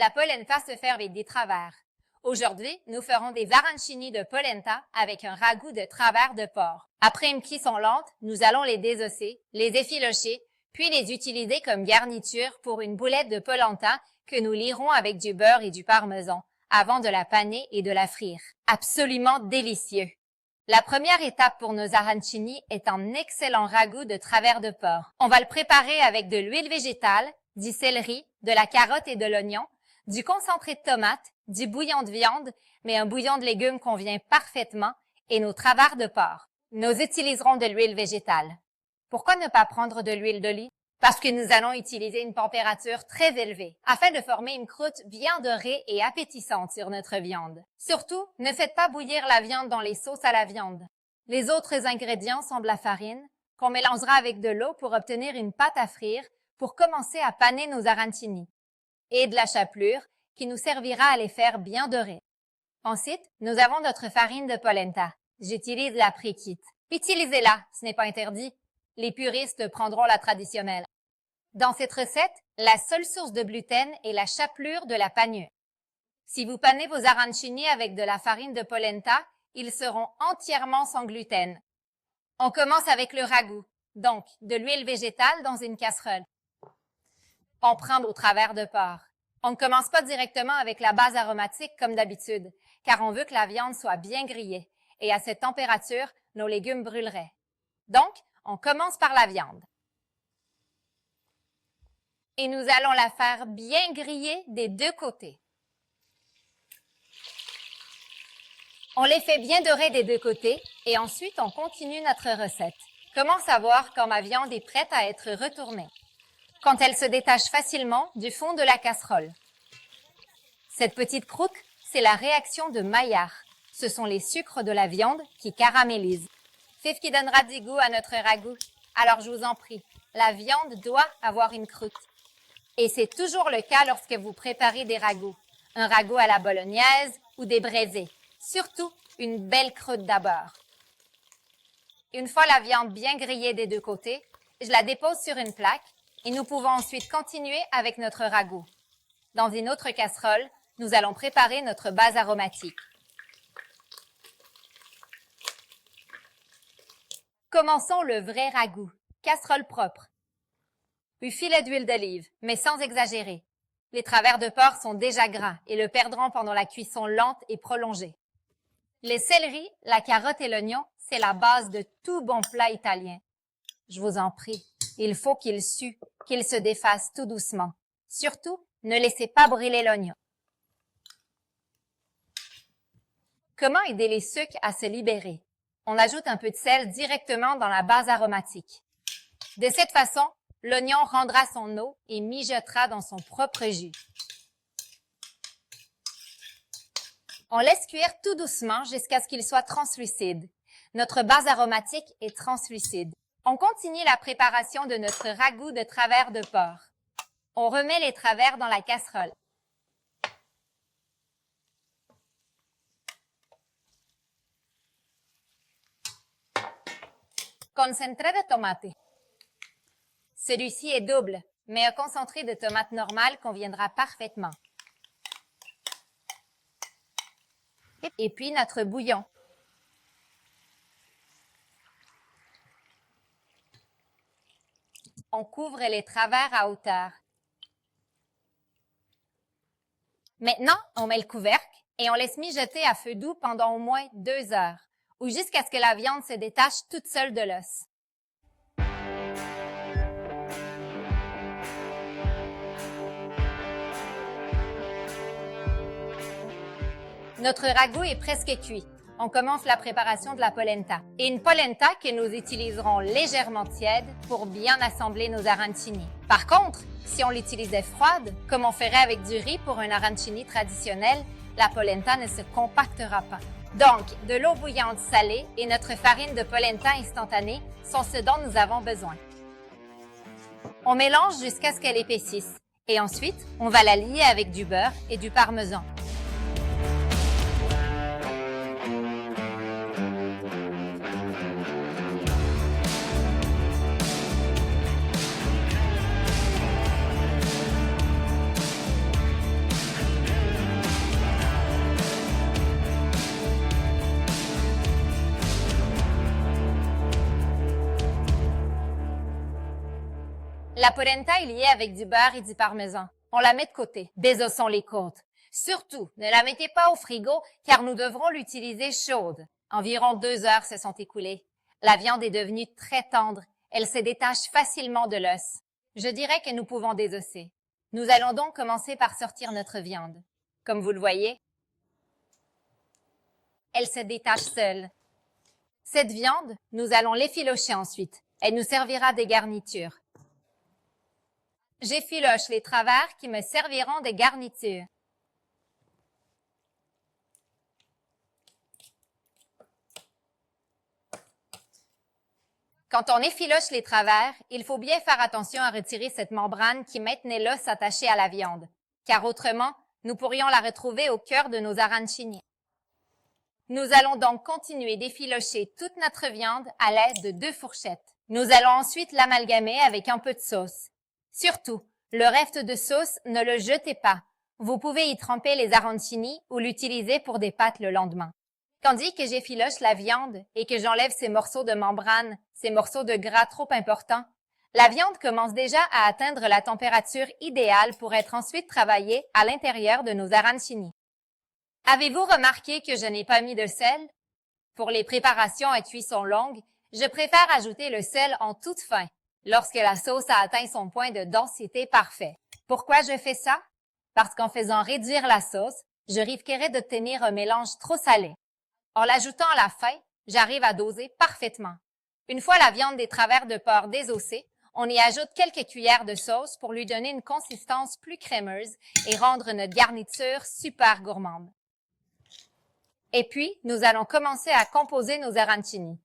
la polenta se fait avec des travers. Aujourd'hui, nous ferons des arancini de polenta avec un ragoût de travers de porc. Après une cuisson lente, nous allons les désosser, les effilocher, puis les utiliser comme garniture pour une boulette de polenta que nous lierons avec du beurre et du parmesan avant de la paner et de la frire. Absolument délicieux! La première étape pour nos arancini est un excellent ragoût de travers de porc. On va le préparer avec de l'huile végétale, du céleri, de la carotte et de l'oignon, du concentré de tomate, du bouillon de viande, mais un bouillon de légumes convient parfaitement, et nos travers de porc. Nous utiliserons de l'huile végétale. Pourquoi ne pas prendre de l'huile d'olive? Parce que nous allons utiliser une température très élevée, afin de former une croûte bien dorée et appétissante sur notre viande. Surtout, ne faites pas bouillir la viande dans les sauces à la viande. Les autres ingrédients sont de la farine, qu'on mélangera avec de l'eau pour obtenir une pâte à frire, pour commencer à paner nos arancini, et de la chapelure, qui nous servira à les faire bien dorés. Ensuite, nous avons notre farine de polenta. J'utilise la pré-cuite. Utilisez-la, ce n'est pas interdit. Les puristes prendront la traditionnelle. Dans cette recette, la seule source de gluten est la chapelure de la panure. Si vous panez vos arancini avec de la farine de polenta, ils seront entièrement sans gluten. On commence avec le ragoût, donc de l'huile végétale dans une casserole. On prend au travers de porc. On ne commence pas directement avec la base aromatique comme d'habitude, car on veut que la viande soit bien grillée, et à cette température, nos légumes brûleraient. Donc, on commence par la viande. Et nous allons la faire bien griller des deux côtés. On les fait bien dorer des deux côtés et ensuite on continue notre recette. Comment savoir quand ma viande est prête à être retournée? Quand elle se détache facilement du fond de la casserole. Cette petite croûte, c'est la réaction de Maillard. Ce sont les sucres de la viande qui caramélisent. C'est ce qui donnera du goût à notre ragoût. Alors je vous en prie, la viande doit avoir une croûte. Et c'est toujours le cas lorsque vous préparez des ragoûts. Un ragoût à la bolognaise ou des braisés. Surtout, une belle croûte d'abord. Une fois la viande bien grillée des deux côtés, je la dépose sur une plaque et nous pouvons ensuite continuer avec notre ragoût. Dans une autre casserole, nous allons préparer notre base aromatique. Commençons le vrai ragoût. Casserole propre. Puis filet d'huile d'olive, mais sans exagérer. Les travers de porc sont déjà gras et le perdront pendant la cuisson lente et prolongée. Les céleris, la carotte et l'oignon, c'est la base de tout bon plat italien. Je vous en prie, il faut qu'il sue, qu'il se défasse tout doucement. Surtout, ne laissez pas brûler l'oignon. Comment aider les sucres à se libérer? On ajoute un peu de sel directement dans la base aromatique. De cette façon, l'oignon rendra son eau et mijotera dans son propre jus. On laisse cuire tout doucement jusqu'à ce qu'il soit translucide. Notre base aromatique est translucide. On continue la préparation de notre ragoût de travers de porc. On remet les travers dans la casserole. Concentré de tomate. Celui-ci est double, mais un concentré de tomate normal conviendra parfaitement. Et puis notre bouillon. On couvre les travers à hauteur. Maintenant, on met le couvercle et on laisse mijoter à feu doux pendant au moins 2 heures, ou jusqu'à ce que la viande se détache toute seule de l'os. Notre ragoût est presque cuit. On commence la préparation de la polenta. Et une polenta que nous utiliserons légèrement tiède pour bien assembler nos arancini. Par contre, si on l'utilisait froide, comme on ferait avec du riz pour un arancini traditionnel, la polenta ne se compactera pas. Donc, de l'eau bouillante salée et notre farine de polenta instantanée sont ce dont nous avons besoin. On mélange jusqu'à ce qu'elle épaississe. Et ensuite, on va la lier avec du beurre et du parmesan. La polenta est liée avec du beurre et du parmesan. On la met de côté. Désossons les côtes. Surtout, ne la mettez pas au frigo car nous devrons l'utiliser chaude. Environ 2 heures se sont écoulées. La viande est devenue très tendre. Elle se détache facilement de l'os. Je dirais que nous pouvons désosser. Nous allons donc commencer par sortir notre viande. Comme vous le voyez, elle se détache seule. Cette viande, nous allons l'effilocher ensuite. Elle nous servira des garnitures. J'effiloche les travers qui me serviront de garniture. Quand on effiloche les travers, il faut bien faire attention à retirer cette membrane qui maintenait l'os attaché à la viande, car autrement, nous pourrions la retrouver au cœur de nos arancini. Nous allons donc continuer d'effilocher toute notre viande à l'aide de 2 fourchettes. Nous allons ensuite l'amalgamer avec un peu de sauce. Surtout, le reste de sauce, ne le jetez pas. Vous pouvez y tremper les arancini ou l'utiliser pour des pâtes le lendemain. Tandis que j'effiloche la viande et que j'enlève ces morceaux de membrane, ces morceaux de gras trop importants, la viande commence déjà à atteindre la température idéale pour être ensuite travaillée à l'intérieur de nos arancini. Avez-vous remarqué que je n'ai pas mis de sel? Pour les préparations à cuisson longue, je préfère ajouter le sel en toute fin, lorsque la sauce a atteint son point de densité parfait. Pourquoi je fais ça? Parce qu'en faisant réduire la sauce, je risquerais d'obtenir un mélange trop salé. En l'ajoutant à la fin, j'arrive à doser parfaitement. Une fois la viande des travers de porc désossée, on y ajoute quelques cuillères de sauce pour lui donner une consistance plus crémeuse et rendre notre garniture super gourmande. Et puis, nous allons commencer à composer nos arancini.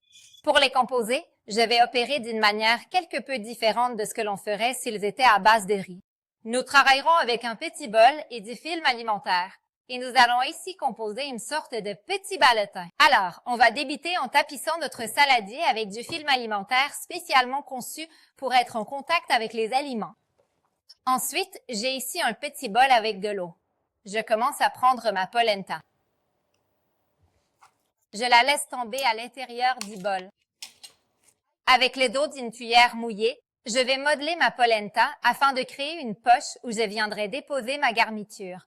Pour les composer, je vais opérer d'une manière quelque peu différente de ce que l'on ferait s'ils étaient à base de riz. Nous travaillerons avec un petit bol et du film alimentaire. Et nous allons ici composer une sorte de petit ballotin. Alors, on va débiter en tapissant notre saladier avec du film alimentaire spécialement conçu pour être en contact avec les aliments. Ensuite, j'ai ici un petit bol avec de l'eau. Je commence à prendre ma polenta. Je la laisse tomber à l'intérieur du bol. Avec le dos d'une cuillère mouillée, je vais modeler ma polenta afin de créer une poche où je viendrai déposer ma garniture.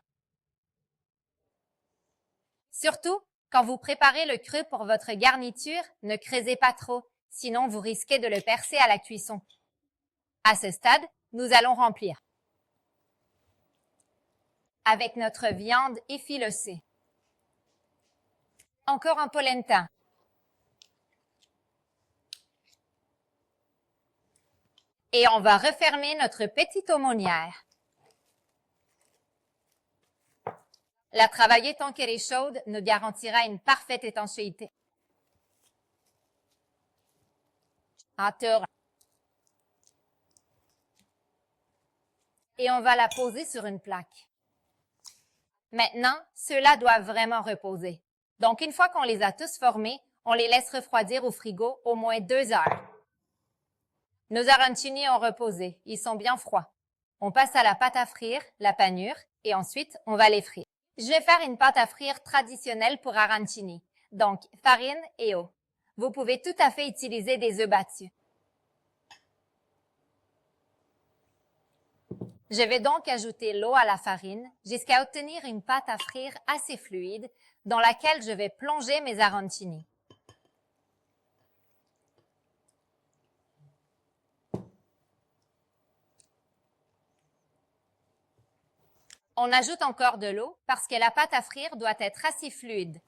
Surtout, quand vous préparez le creux pour votre garniture, ne creusez pas trop, sinon vous risquez de le percer à la cuisson. À ce stade, nous allons remplir avec notre viande effilochée. Encore un polenta. Et on va refermer notre petite aumônière. La travailler tant qu'elle est chaude nous garantira une parfaite étanchéité. Et on va la poser sur une plaque. Maintenant, ceux-là doivent vraiment reposer. Donc, une fois qu'on les a tous formés, on les laisse refroidir au frigo au moins 2 heures. Nos arancini ont reposé, ils sont bien froids. On passe à la pâte à frire, la panure, et ensuite, on va les frire. Je vais faire une pâte à frire traditionnelle pour arancini, donc farine et eau. Vous pouvez tout à fait utiliser des œufs battus. Je vais donc ajouter l'eau à la farine jusqu'à obtenir une pâte à frire assez fluide dans laquelle je vais plonger mes arancini. On ajoute encore de l'eau parce que la pâte à frire doit être assez fluide.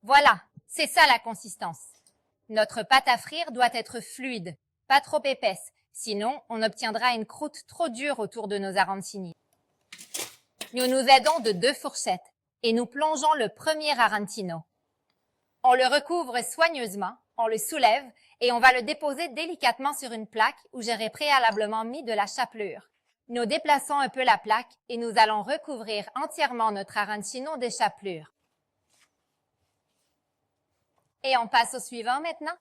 Voilà, c'est ça la consistance. Notre pâte à frire doit être fluide, pas trop épaisse, sinon on obtiendra une croûte trop dure autour de nos arancini. Nous nous aidons de 2 fourchettes et nous plongeons le premier arantino. On le recouvre soigneusement, on le soulève et on va le déposer délicatement sur une plaque où j'aurai préalablement mis de la chapelure. Nous déplaçons un peu la plaque et nous allons recouvrir entièrement notre arancino de chapelure. Et on passe au suivant maintenant.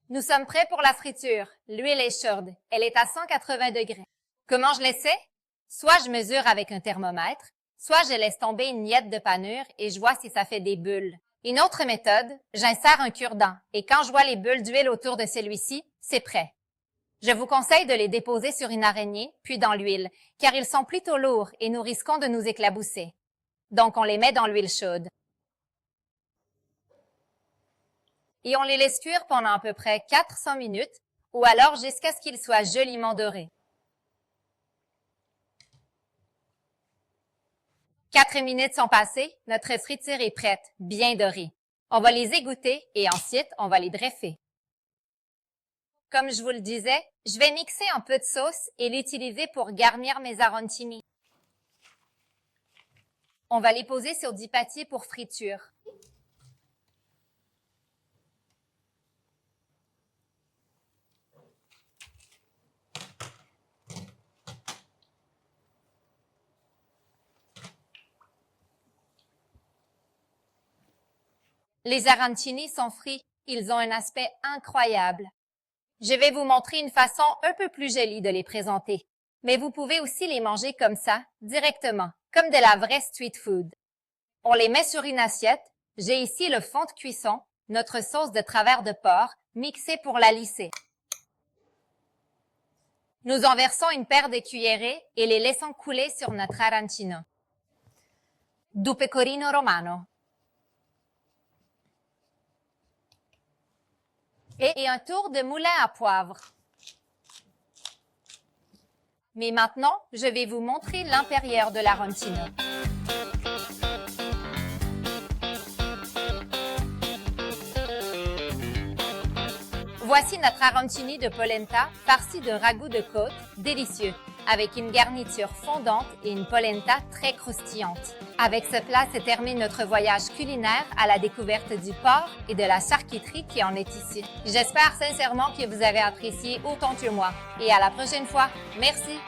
Nous sommes prêts pour la friture. L'huile est chaude. Elle est à 180 degrés. Comment je l'essaie? Soit je mesure avec un thermomètre, soit je laisse tomber une miette de panure et je vois si ça fait des bulles. Une autre méthode, j'insère un cure-dent et quand je vois les bulles d'huile autour de celui-ci, c'est prêt. Je vous conseille de les déposer sur une araignée, puis dans l'huile, car ils sont plutôt lourds et nous risquons de nous éclabousser. Donc on les met dans l'huile chaude. Et on les laisse cuire pendant à peu près 400 minutes ou alors jusqu'à ce qu'ils soient joliment dorés. 4 minutes sont passées, notre friture est prête, bien dorée. On va les égoutter et ensuite on va les greffer. Comme je vous le disais, je vais mixer un peu de sauce et l'utiliser pour garnir mes arancini. On va les poser sur du papier pour friture. Les arancini sont frits, ils ont un aspect incroyable. Je vais vous montrer une façon un peu plus jolie de les présenter, mais vous pouvez aussi les manger comme ça, directement, comme de la vraie street food. On les met sur une assiette, j'ai ici le fond de cuisson, notre sauce de travers de porc, mixée pour la lisser. Nous en versons une paire de cuillerées et les laissons couler sur notre arancino. Du pecorino romano. Et un tour de moulin à poivre. Mais maintenant, je vais vous montrer l'intérieur de l'arancino. Voici notre arancini de polenta farci de ragoût de côte, délicieux, avec une garniture fondante et une polenta très croustillante. Avec ce plat se termine notre voyage culinaire à la découverte du porc et de la charcuterie qui en est issue. J'espère sincèrement que vous avez apprécié autant que moi. Et à la prochaine fois. Merci!